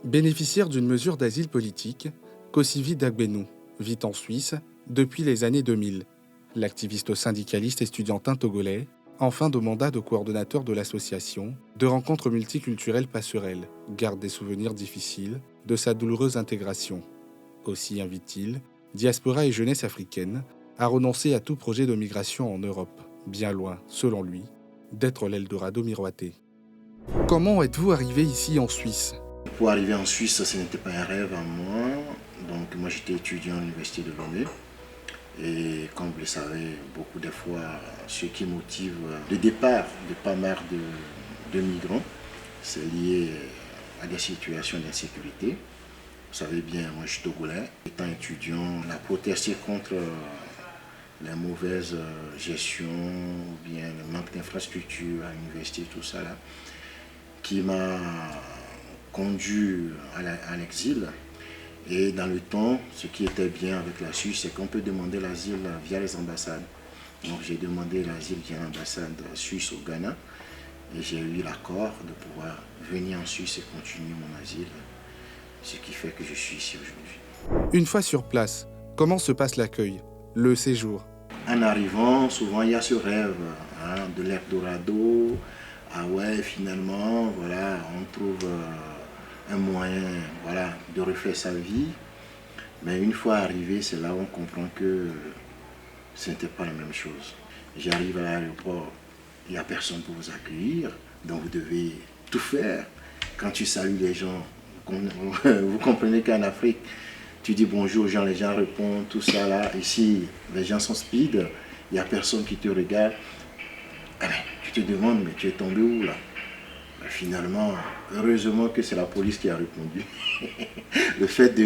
Bénéficiaire d'une mesure d'asile politique, Kosivi Dagbenou vit en Suisse depuis les années 2000. L'activiste syndicaliste et estudiantin togolais, en fin de mandat de coordonnateur de l'association de rencontres multiculturelles Passerelles, garde des souvenirs difficiles de sa douloureuse intégration. Aussi invite-t-il diaspora et jeunesse africaine à renoncer à tout projet de migration en Europe, bien loin, selon lui, d'être l'Eldorado miroité. Comment êtes-vous arrivé ici en Suisse ? Pour arriver en Suisse, ce n'était pas un rêve à moi. Donc moi j'étais étudiant à l'université de Lomé. Et comme vous le savez, beaucoup de fois, ce qui motive le départ de pas mal de migrants, c'est lié à des situations d'insécurité. Vous savez bien, moi je suis togolais. Étant étudiant, on a protesté contre la mauvaise gestion ou bien le manque d'infrastructures à l'université, tout ça là, qui m'a conduit à l'exil. Et dans le temps, ce qui était bien avec la Suisse, c'est qu'on peut demander l'asile via les ambassades. Donc j'ai demandé l'asile via l'ambassade suisse au Ghana et j'ai eu l'accord de pouvoir venir en Suisse et continuer mon asile, ce qui fait que je suis ici aujourd'hui. Une fois sur place, comment se passe l'accueil, le séjour ? En arrivant, souvent il y a ce rêve de l'Eldorado. Ah ouais, finalement, voilà, on trouve un moyen, voilà, de refaire sa vie. Mais une fois arrivé, c'est là où on comprend que ce n'était pas la même chose. J'arrive à l'aéroport, il n'y a personne pour vous accueillir, donc vous devez tout faire. Quand tu salues les gens, vous comprenez qu'en Afrique, tu dis bonjour aux gens, les gens répondent, tout ça là. Ici, les gens sont speed, il n'y a personne qui te regarde. Eh bien, tu te demandes, mais tu es tombé où là? Ben, finalement, heureusement que c'est la police qui a répondu. Le fait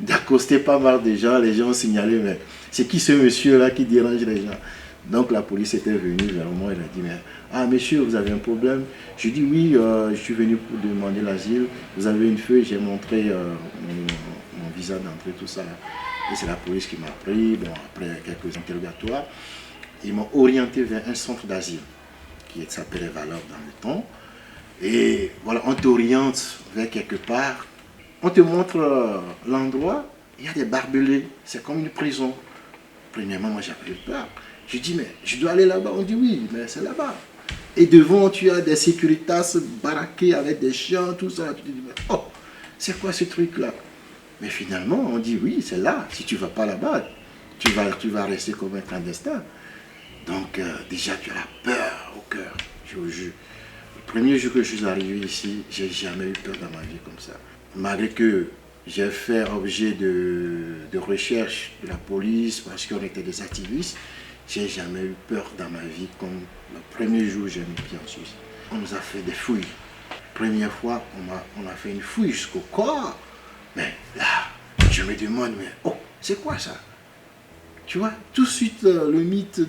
d'accoster pas mal de gens, les gens ont signalé, mais c'est qui ce monsieur là qui dérange les gens? Donc la police était venue vers moi, elle a dit, mais, ah monsieur, vous avez un problème? Je dis oui, je suis venu pour demander l'asile, vous avez une feuille, j'ai montré mon visa d'entrée, tout ça. Et c'est la police qui m'a pris, bon, après quelques interrogatoires, ils m'ont orienté vers un centre d'asile qui s'appelait Valeur dans le temps. Et voilà, on t'oriente vers quelque part, on te montre l'endroit, il y a des barbelés, c'est comme une prison. Premièrement, moi j'avais peur. Je dis, mais je dois aller là-bas. On dit oui, mais c'est là-bas. Et devant, tu as des sécuritas baraqués avec des chiens, tout ça. Tu te dis, mais oh, c'est quoi ce truc-là? Mais finalement, on dit oui, c'est là. Si tu ne vas pas là-bas, tu vas rester comme un clandestin. Donc déjà, tu as la peur au cœur, je vous jure. Le premier jour que je suis arrivé ici, j'ai jamais eu peur dans ma vie comme ça. Malgré que j'ai fait objet de recherche de la police parce qu'on était des activistes, j'ai jamais eu peur dans ma vie comme le premier jour où j'ai mis pied en Suisse. On nous a fait des fouilles. Première fois, on a fait une fouille jusqu'au corps. Mais là, je me demande, mais oh, c'est quoi ça? Tu vois, tout de suite, le mythe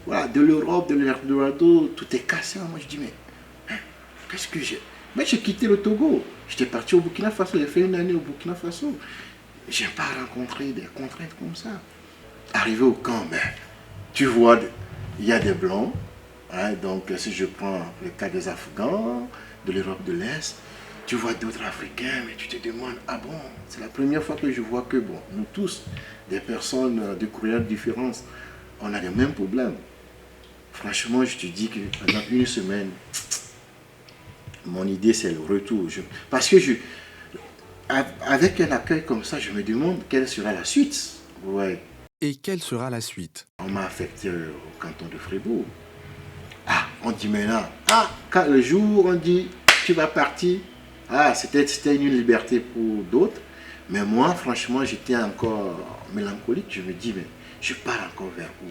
voilà, de l'Europe, de l'Eldorado, tout est cassé. Moi, je dis, mais hein, qu'est-ce que j'ai? Mais j'ai quitté le Togo. J'étais parti au Burkina Faso. J'ai fait une année au Burkina Faso. Je n'ai pas rencontré des contraintes comme ça. Arrivé au camp, ben, tu vois, il y a des blancs. Hein, donc, si je prends le cas des Afghans, de l'Europe de l'Est, tu vois d'autres Africains, mais tu te demandes, ah bon, c'est la première fois que je vois que, bon, nous tous, des personnes de couleurs différentes, on a les mêmes problèmes. Franchement, je te dis que pendant une semaine, mon idée c'est le retour. Parce que avec un accueil comme ça, je me demande quelle sera la suite. Ouais. Et quelle sera la suite ? On m'a affecté au canton de Fribourg. Ah, on dit maintenant, ah, quand le jour on dit, tu vas partir, ah, c'était une liberté pour d'autres. Mais moi, franchement, j'étais encore mélancolique. Je me dis, mais je pars encore vers où?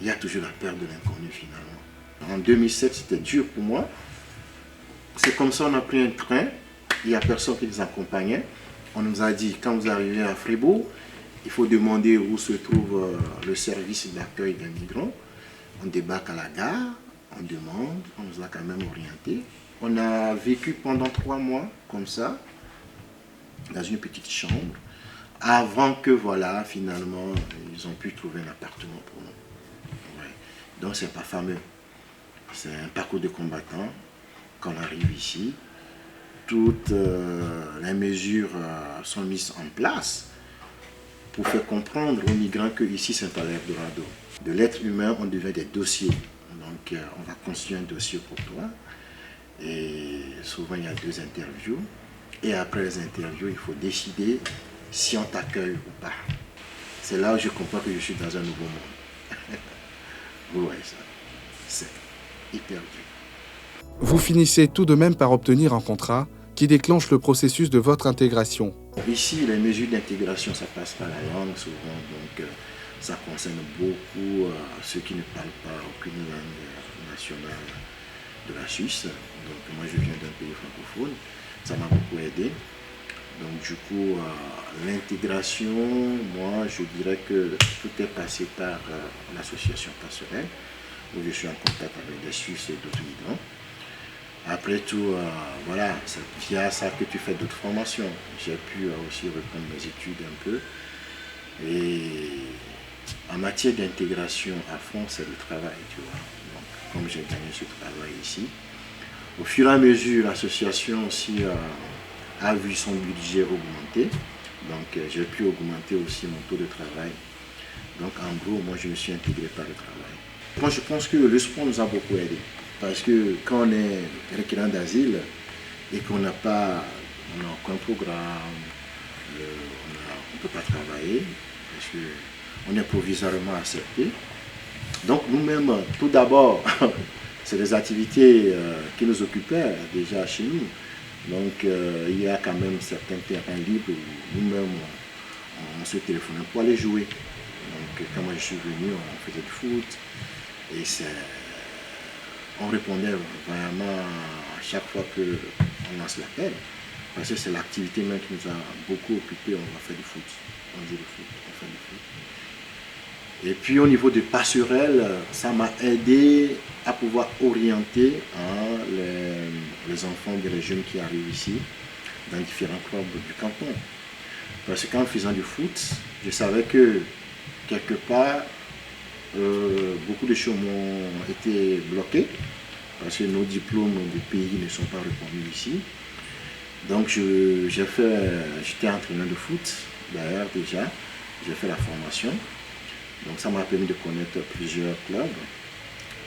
Il y a toujours la peur de l'inconnu finalement. En 2007, c'était dur pour moi. C'est comme ça, on a pris un train. Il n'y a personne qui nous accompagnait. On nous a dit, quand vous arrivez à Fribourg, il faut demander où se trouve le service d'accueil des migrants. On débarque à la gare, on demande, on nous a quand même orienté. On a vécu pendant 3 mois comme ça, dans une petite chambre, avant que, voilà, finalement, ils ont pu trouver un appartement pour nous. Ouais. Donc, c'est pas fameux. C'est un parcours de combattant. Quand on arrive ici, toutes les mesures sont mises en place pour faire comprendre aux migrants que ici c'est pas l'Eldorado. De l'être humain, on devient des dossiers. Donc on va construire un dossier pour toi. Et souvent il y a 2 interviews. Et après les interviews, il faut décider si on t'accueille ou pas. C'est là où je comprends que je suis dans un nouveau monde. Vous voyez ça, c'est hyper dur. Vous finissez tout de même par obtenir un contrat qui déclenche le processus de votre intégration. Ici, les mesures d'intégration, ça passe par la langue souvent, donc ça concerne beaucoup ceux qui ne parlent pas aucune langue nationale de la Suisse. Donc moi, je viens d'un pays francophone, ça m'a beaucoup aidé. Donc du coup, l'intégration, moi, je dirais que tout est passé par l'association Passerelle, où je suis en contact avec des Suisses et d'autres migrants. Après tout, voilà, c'est via ça que tu fais d'autres formations. J'ai pu aussi reprendre mes études un peu. Et en matière d'intégration à fond, c'est le travail, tu vois. Donc, comme j'ai gagné ce travail ici, au fur et à mesure, l'association aussi a vu son budget augmenter. Donc, j'ai pu augmenter aussi mon taux de travail. Donc, en gros, moi, je me suis intégré par le travail. Moi, je pense que le sport nous a beaucoup aidé. Parce que quand on est requérant d'asile et qu'on n'a aucun programme, on ne peut pas travailler parce qu'on est provisoirement accepté. Donc nous-mêmes, tout d'abord, c'est des activités qui nous occupaient déjà chez nous. Donc il y a quand même certains terrains libres où nous-mêmes on se téléphonait pour aller jouer. Donc quand moi je suis venu, on faisait du foot et on répondait vraiment à chaque fois qu'on lance l'appel. Parce que c'est l'activité même qui nous a beaucoup occupés. On va faire du foot, on joue du foot, on fait du foot. Et puis au niveau de Passerelle, ça m'a aidé à pouvoir orienter les enfants et les jeunes qui arrivent ici dans différents clubs du canton. Parce qu'en faisant du foot, je savais que quelque part, beaucoup de choses m'ont été bloquées parce que nos diplômes du pays ne sont pas reconnus ici. Donc j'étais entraîneur de foot d'ailleurs déjà, j'ai fait la formation. Donc ça m'a permis de connaître plusieurs clubs.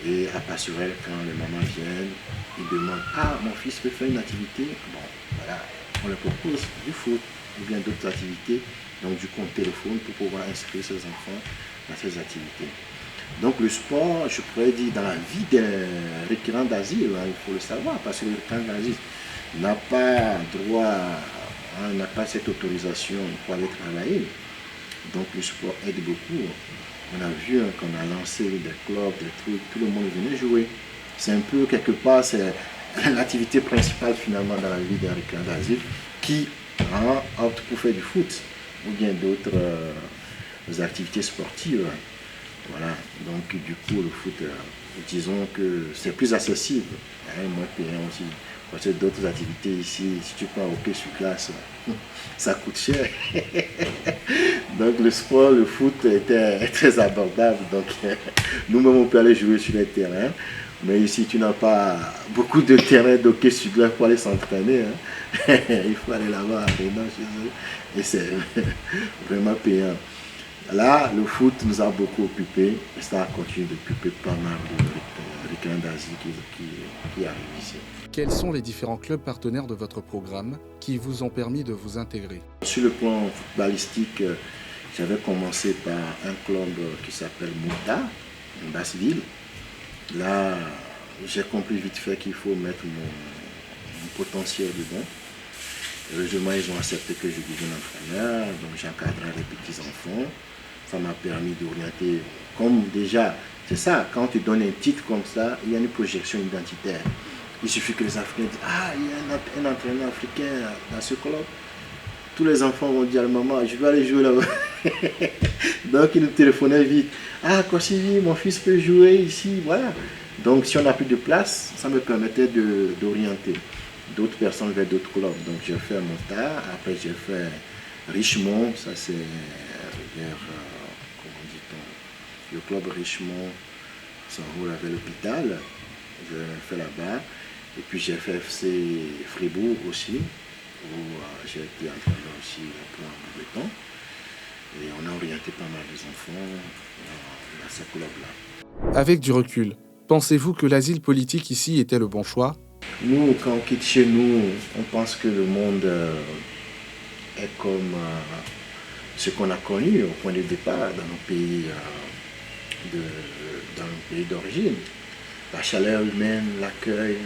Et à Passerelle, quand les mamans viennent, ils demandent « Ah, mon fils peut faire une activité ?» Bon, voilà, on leur propose du foot ou bien d'autres activités. Donc du coup, on téléphone pour pouvoir inscrire ses enfants dans ces activités. Donc le sport, je pourrais dire, dans la vie d'un requérant d'asile, hein, il faut le savoir, parce que le requérant d'asile n'a pas droit, n'a pas cette autorisation pour aller travailler. Donc le sport aide beaucoup. On a vu qu'on a lancé des clubs, des trucs, tout le monde venait jouer. C'est un peu, quelque part, c'est l'activité principale finalement dans la vie d'un requérant d'asile qui opte pour faire du foot ou bien d'autres activités sportives. Voilà, donc du coup le foot, disons que c'est plus accessible, moins payant aussi. Parce que d'autres activités ici, si tu prends hockey sur glace, ça coûte cher. Donc le sport, le foot était très abordable. Donc nous-mêmes on peut aller jouer sur les terrains. Mais ici tu n'as pas beaucoup de terrains d'hockey sur glace pour aller s'entraîner. Il faut aller là-bas à Bénin chez eux. Et c'est vraiment payant. Là, le foot nous a beaucoup occupés et ça a continué d'occuper pas mal de requérants d'asile qui arrivent ici. Quels sont les différents clubs partenaires de votre programme qui vous ont permis de vous intégrer? Sur le plan footballistique, j'avais commencé par un club qui s'appelle Mouta, en Basse-Ville. Là, j'ai compris vite fait qu'il faut mettre mon potentiel dedans. Heureusement, ils ont accepté que je devienne entraîneur, donc j'encadrais les petits-enfants. Ça m'a permis d'orienter, comme déjà, c'est ça, quand tu donnes un titre comme ça, il y a une projection identitaire. Il suffit que les Africains disent « Ah, il y a un entraîneur africain dans ce club. » Tous les enfants vont dire à la maman « Je vais aller jouer là-bas. » Donc ils nous téléphonaient vite. « Ah, Kossivi, mon fils peut jouer ici. » Voilà. Donc si on n'a plus de place, ça me permettait d'orienter d'autres personnes vers d'autres clubs. Donc j'ai fait Montard, après j'ai fait Richemont, ça c'est vers, comment dit-on, le club Richemont, c'est en haut avec l'hôpital, j'ai fait là-bas. Et puis j'ai fait FC Fribourg aussi, où j'ai été entraîneur aussi pour un breton. Et on a orienté pas mal des enfants dans ce club-là. Avec du recul, pensez-vous que l'asile politique ici était le bon choix? Nous, quand on quitte chez nous, on pense que le monde est comme ce qu'on a connu au point de départ dans nos pays d'origine. La chaleur humaine, l'accueil,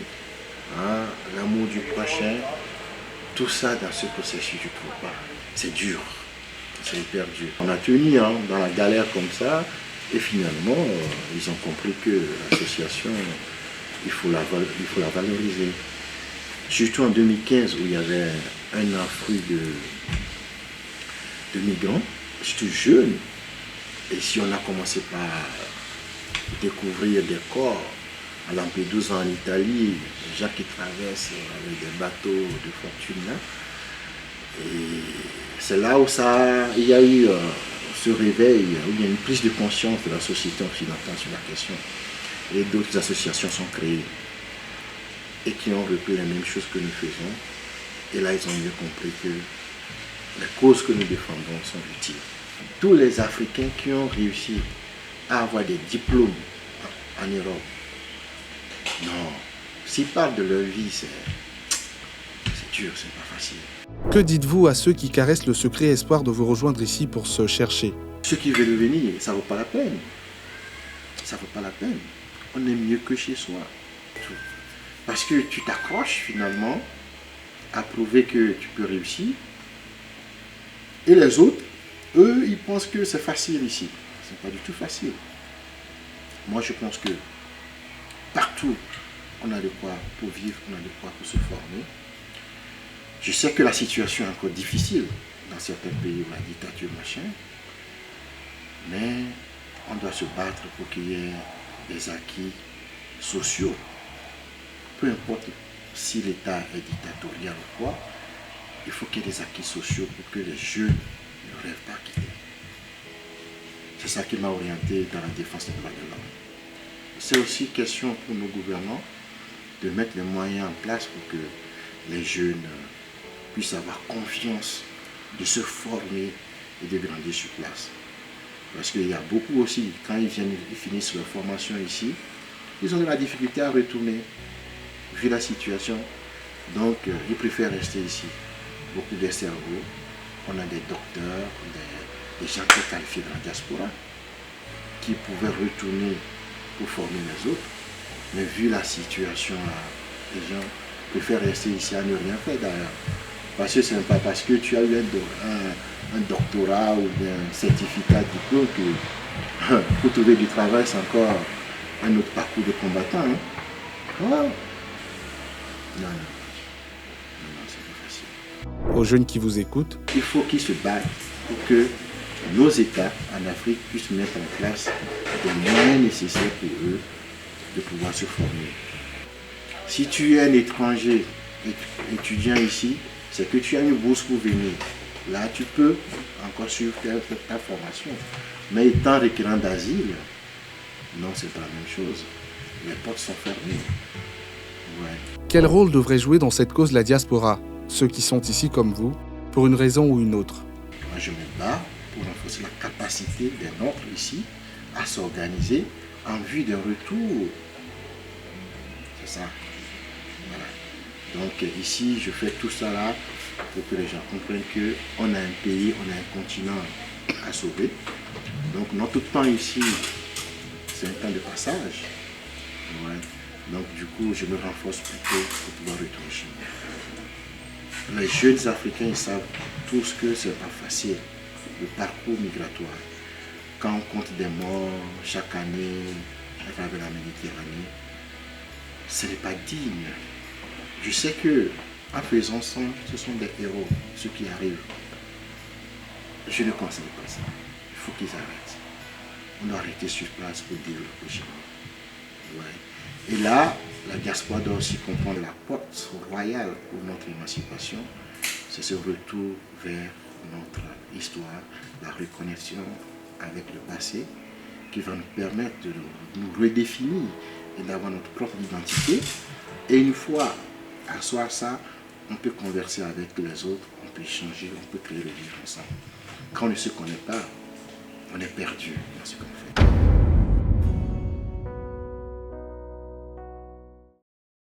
hein, l'amour du prochain, tout ça dans ce processus, je ne trouve pas. C'est dur, c'est hyper dur. On a tenu dans la galère comme ça, et finalement, ils ont compris que l'association, il faut la valoriser. Surtout en 2015, où il y avait un afflux de migrants, surtout jeunes. Et si on a commencé par découvrir des corps à Lampedusa en Italie, des gens qui traversent avec des bateaux de fortune là. Et c'est là où il y a eu ce réveil, où il y a une prise de conscience de la société occidentale sur la question. Et d'autres associations sont créées et qui ont repris les mêmes choses que nous faisons. Et là, ils ont mieux compris que les causes que nous défendons sont utiles. Tous les Africains qui ont réussi à avoir des diplômes en Europe, non, s'ils parlent de leur vie, c'est dur, c'est pas facile. Que dites-vous à ceux qui caressent le secret espoir de vous rejoindre ici pour se chercher? Ceux qui veulent venir, ça vaut pas la peine. Ça vaut pas la peine. On est mieux que chez soi. Parce que tu t'accroches finalement à prouver que tu peux réussir. Et les autres, eux, ils pensent que c'est facile ici. C'est pas du tout facile. Moi, je pense que partout, on a de quoi pour vivre, on a de quoi pour se former. Je sais que la situation est encore difficile dans certains pays où la dictature, machin. Mais on doit se battre pour qu'il y ait des acquis sociaux. Peu importe si l'État est dictatorial ou quoi, il faut qu'il y ait des acquis sociaux pour que les jeunes ne rêvent pas quitter. C'est ça qui m'a orienté dans la défense des droits de l'homme. C'est aussi question pour nos gouvernants de mettre les moyens en place pour que les jeunes puissent avoir confiance de se former et de grandir sur place. Parce qu'il y a beaucoup aussi, quand ils finissent leur formation ici, ils ont de la difficulté à retourner, vu la situation. Donc, ils préfèrent rester ici. Beaucoup de cerveaux, on a des docteurs, des gens très qualifiés dans la diaspora, qui pouvaient retourner pour former les autres. Mais vu la situation, les gens préfèrent rester ici à ne rien faire d'ailleurs. Parce que ce n'est pas parce que tu as eu un doctorat ou un certificat de diplôme que pour trouver du travail, c'est encore un autre parcours de combattant. Hein? Oh. Non, c'est pas facile. Aux jeunes qui vous écoutent, il faut qu'ils se battent pour que nos États en Afrique puissent mettre en place les moyens nécessaires pour eux de pouvoir se former. Si tu es un étranger étudiant ici, c'est que tu as une bourse pour venir. Là, tu peux encore suivre ta formation. Mais étant requérant d'asile, non, c'est pas la même chose. Les portes sont fermées. Ouais. Quel rôle devrait jouer dans cette cause la diaspora, ceux qui sont ici comme vous, pour une raison ou une autre? Moi, je me bats pour renforcer la capacité des nôtres ici à s'organiser en vue d'un retour. C'est ça. Voilà. Donc ici, je fais tout ça là pour que les gens comprennent qu'on a un pays, on a un continent à sauver. Donc notre temps ici, c'est un temps de passage. Ouais. Donc du coup, je me renforce plutôt pour pouvoir retourner chez moi. Les jeunes Africains, ils savent tous que c'est pas facile, le parcours migratoire. Quand on compte des morts chaque année à travers la Méditerranée, ce n'est pas digne. Je sais que en faisant ça, ce sont des héros, ceux qui arrivent. Je ne conseille pas ça. Il faut qu'ils arrêtent. On doit arrêter sur place pour développer chez nous. Ouais. Et là, la diaspora doit aussi comprendre la porte royale pour notre émancipation. C'est ce retour vers notre histoire, la reconnexion avec le passé, qui va nous permettre de nous redéfinir et d'avoir notre propre identité Et une fois à soi ça, on peut converser avec les autres, on peut échanger, on peut créer le vivre ensemble. Quand on ne se connaît pas, on est perdu dans ce qu'on fait.